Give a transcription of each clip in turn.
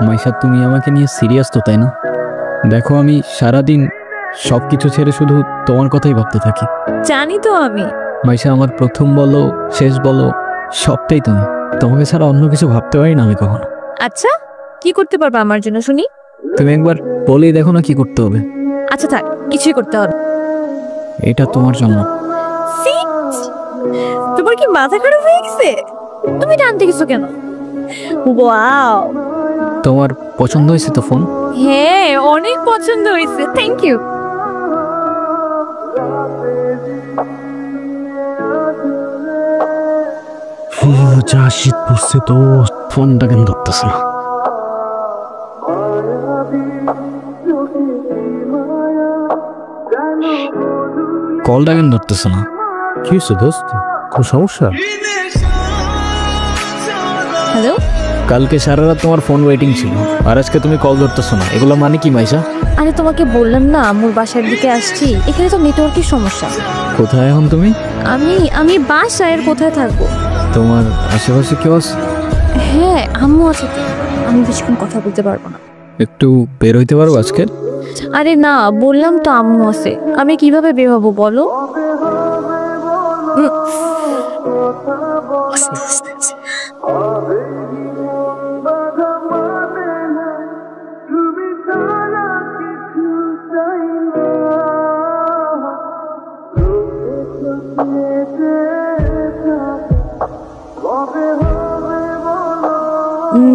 মাইশা, তুমি আমাকে নিয়ে সিরিয়াস তো, তাই না? দেখো, আমি সারাদিন সবকিছু ছেড়ে শুধু তোমার কথাই ভাবতে থাকি। জানি তো আমি। মাইশা, আমার প্রথম বলো শেষ বলো সবটাই তুমি। তোমাকে ছাড়া অন্য কিছু ভাবতে পারি না আমি কখনো। আচ্ছা, কি করতে পারবা আমার জন্য শুনি? তুমি একবার বলেই দেখো না কি করতে হবে। আচ্ছা থাক, কিছুই করতে হবে। এটা তোমার জন্য। তোমার কি মাথা খারাপ হয়ে গেছে? তুমি টানতে গেছো কেন? ওয়াও, তোমার পছন্দ হয়েছে তো ফোন? হ্যাঁ, অনেক পছন্দ হয়েছে, থ্যাংক ইউ। যা শীত পড়ছে তো, ফোনটা কেন ধরতেছে না? কলটা কেন ধরতেছে না? কি হয়েছে দোস্ত, কোনো সমস্যা? হ্যালো, কালকে সারা রাত তোমার ফোন ওয়েটিং ছিল, আর আজকে তুমি কল ধরতেছো না, এগুলো মানে কি মাইশা? আরে তোমাকে বললাম না আম্মুর বাসার দিকে আসছি, এখানে তো নেটওয়ার্কের সমস্যা। কোথায় এখন তুমি? আমি বাসায়, আর কোথায় থাকবো? তোমার আশেপাশে কেউ আছে? হ্যাঁ, আম্মু আছে তো। আমি বেশিক্ষণ কথা বলতে পারবো না। একটু বের হইতে পারবো আজকে? আরে না, বললাম তো আম্মু আছে, আমি কিভাবে বের হবো বলো?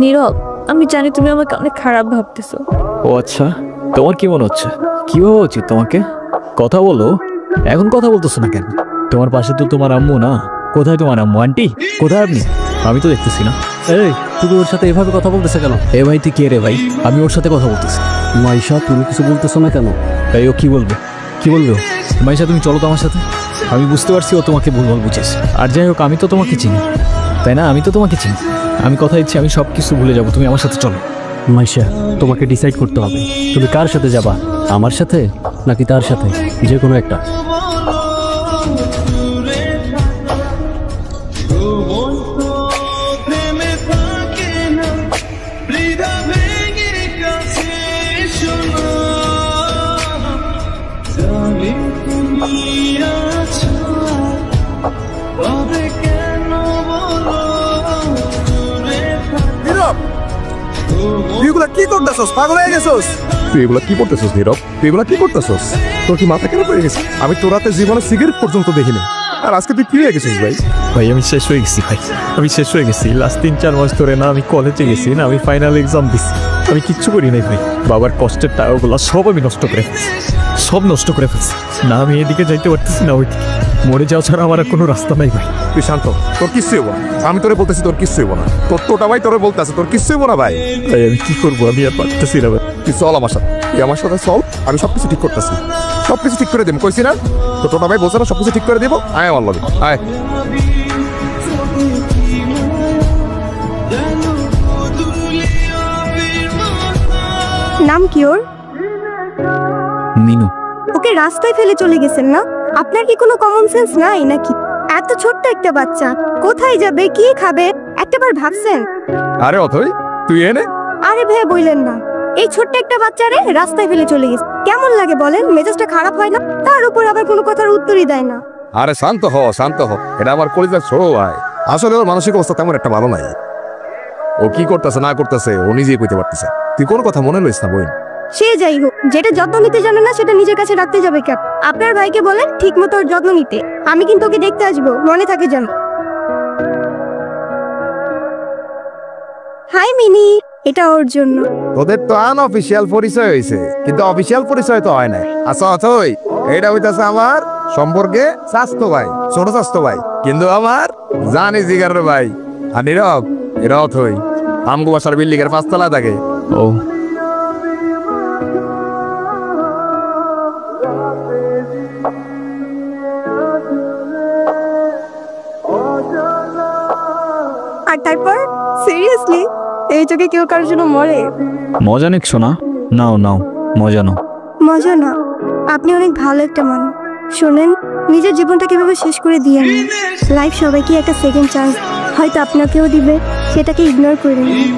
নীরব, আমি জানি তুমি আমাকে অনেক খারাপ ভাবতেছো। ও আচ্ছা, তোমার কি মনে হচ্ছে? কি ভাবা উচিত তোমাকে? কথা বলো। এখন কথা বলতেছো না কেন? তোমার পাশে তো তোমার আম্মু না। কোথায় তোমার আম্মু? আন্টি কোথায় আপনি? আমি তো দেখতেছি না। এই, তুমি ওর সাথে এভাবে কথা বলতেছে কেন? এ ভাই, তুই কে রে ভাই? আমি ওর সাথে কথা বলতেছি। মাইশা, তুমি কিছু বলতেছো না কেন? তাই ও কি বলবে? কি বলবে ও? মাইশা, তুমি চলো তো আমার সাথে। আমি বুঝতে পারছি ও তোমাকে ভুলভাল বুঝেছে। আর যাই হোক, আমি তো তোমাকে চিনি, তাই না? আমি তো তোমাকে চিনি। আমি কথা দিচ্ছি, আমি সব কিছু ভুলে যাবো, তুমি আমার সাথে চলো। মাইশা, তোমাকে ডিসাইড করতে হবে তুমি কার সাথে যাবা, আমার সাথে নাকি তার সাথে, যে কোনো একটা। তুই এগুলা কি করতেছস? পাগল হয়ে গেছস? তুই এগুলা কি করতেছস নীরব? তুই এগুলা কি করতেছস? তোর কি মাথা খারাপ হয়ে গেছে? আমি তোর রাতে জীবনে সিগারেট পর্যন্ত দেখিনি, আর আজকে তুই কি হয়ে গেছিস ভাই? ভাই, আমি শেষ হয়ে গেছি ভাই, আমি শেষ হয়ে গেছি। লাস্ট 3-4 মাস ধরে না আমি কলেজে গেছি, না আমি ফাইনাল এক্সাম দিছি, আমি কিচ্ছু করি নাই ভাই। বাবার কষ্টের টাকাগুলো সব আমি নষ্ট করে ফেলছি, সব নষ্ট করে ফেলছি। না আমি এদিকে যাইতে পারতেছি না ওইদিকে, মরে যাওয়া ছাড়া আমার আর কোনো রাস্তা নাই ভাই। তুই শান্ত, তোর কিচ্ছু হইব না। আমি তোরে বলতেছি তোর কিচ্ছু হইব না। তোর টোটা ভাই তোরে বলতেছে তোর কিচ্ছু হইব না ভাই। ভাই আমি কি করবো, আমি আর পারতেছি না ভাই। তুই চল আমার সাথে, তুই আমার সাথে চল, আমি সবকিছু ঠিক করতেছি, সবকিছু ঠিক করে দেবো। কইছি না তোর টোটা ভাই বলছে না সবকিছু ঠিক করে দেবো? আয় আমার লগে আয়। নাম কি ওর? মিনু। ওকে রাস্তায় ফেলে চলে গেছেন না? আপনার কি কোনো কমন সেন্স নাই নাকি? এত ছোট্ট একটা বাচ্চা কোথায় যাবে, কি খাবে, একটাবার ভাবছেন? আরে অথই, তুই এনে। আরে ভাই বললেন না, এই ছোট্ট একটা বাচ্চারে রাস্তায় ফেলে চলে গেছে, কেমন লাগে বলেন? মেজাজটা খারাপ হয় না? তার উপর আবার কোনো কথার উত্তরই দেয় না। আরে শান্ত হ, শান্ত হ। এটা আমার কলিজার ছোট ভাই, আসলে ওর মানসিক অবস্থা তেমন একটা ভালো নাই। ও কি করতেছে না করতেছে ও নিজেই কইতে পারতেছে। তুই কোনো কথা মনে লইস না বই। সে যাই হোক, যেটা যত্ন নিতে জানে না সেটা নিজের কাছে রাখতে যাবে কেন? আপনার ভাইকে বলেন ঠিক মতো ওর যত্ন নিতে। আমি কিন্তু ওকে দেখতে আসবো, মনে থাকে যেন। হাই মিনি, এটা ওর জন্য। তোদের তো আনঅফিসিয়াল পরিচয় হয়েছে, কিন্তু অফিসিয়াল পরিচয় তো হয় নাই। আচ্ছা অথই, এটা হইতাছে আমার সম্পর্কে স্বাস্থ্য ভাই, ছোট স্বাস্থ্য ভাই, কিন্তু আমার জানি জিগারের ভাই। আর নীরব, এটা অথই আমগো বাসার বিল্ডিং এর 5 তলা থাকে। ও, আর তারপর সিরিয়াসলি এই চোখে কেউ কারোর জন্য মরে? মজা নিচ্ছ না? নাও নাও, মজা নাও। মজা না, আপনি অনেক ভালো একটা মানুষ। শোনেন, নিজের জীবনটা কিভাবে শেষ করে দিয়ে লাইফ সবাইকে একটা সেকেন্ড চান্স হয়তো আপনাকেও দিবে, সেটাকে ইগনোর করে নিন।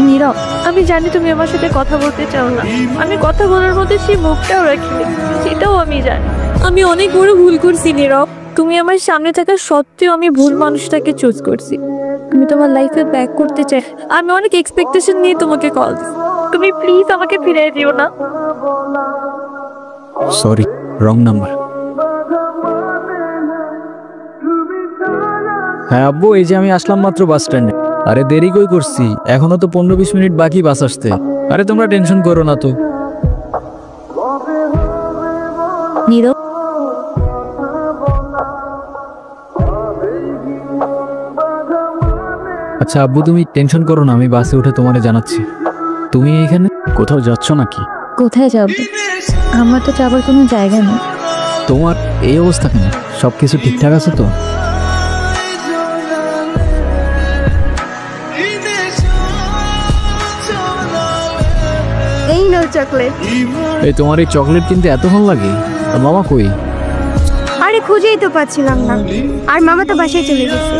নীরব, আমি জানি তুমি আমার সাথে কথা বলতে চাও না, আমি কথা বলার মধ্যে সেই মুখটাও রাখিনি, সেটাও আমি জানি। আমি অনেক বড় ভুল করছি নীরব, তুমি আমার সামনে থাকা সত্ত্বেও আমি ভুল মানুষটাকে চুজ করছি। আমি তোমার লাইফে ব্যাক করতে চাই, আমি অনেক এক্সপেকটেশন নিয়ে তোমাকে কল দিচ্ছি, তুমি প্লিজ আমাকে ফিরিয়ে দিও না। Sorry, wrong number. হ্যাঁ আব্বু, এই যে আমি আসলাম মাত্র বাস স্ট্যান্ডে। আরে দেরি কই করছি, এখনো তো 15-20 মিনিট বাকি বাস আসতে। আরে তোমরা টেনশন করো না তো। নীরব, আচ্ছা আব্বু, তুমি টেনশন করো না, আমি বাসে উঠে তোমারে জানাচ্ছি। তুমি এখানে কোথাও যাচ্ছ নাকি? কোথায় যাবো? আমার তো যাবার কোনো জায়গা নেই। তোমার এই অবস্থা কেন? সব কিছু ঠিকঠাক আছে তো? এই নাও চকলেট। এই তোমার এই চকলেট কিনতে এত ভালো লাগে? আর মামা কই? আরে খুঁজেই তো পাচ্ছিলাম না, আর মামা তো বাসায় চলে গেছে।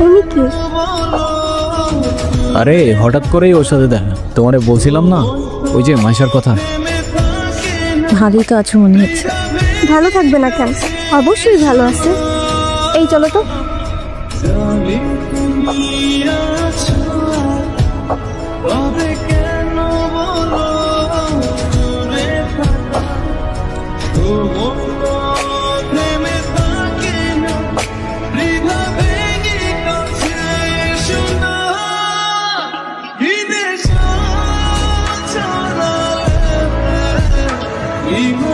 উনি কি? আরে হঠাৎ করেই ওর সাথে দেখা, তোমারে বলছিলাম না ওই যে মাইশার কথা। ভালোই তো আছো মনে হচ্ছে। ভালো থাকবে না কেন? অবশ্যই ভালো আছে। এই চলো তো। Even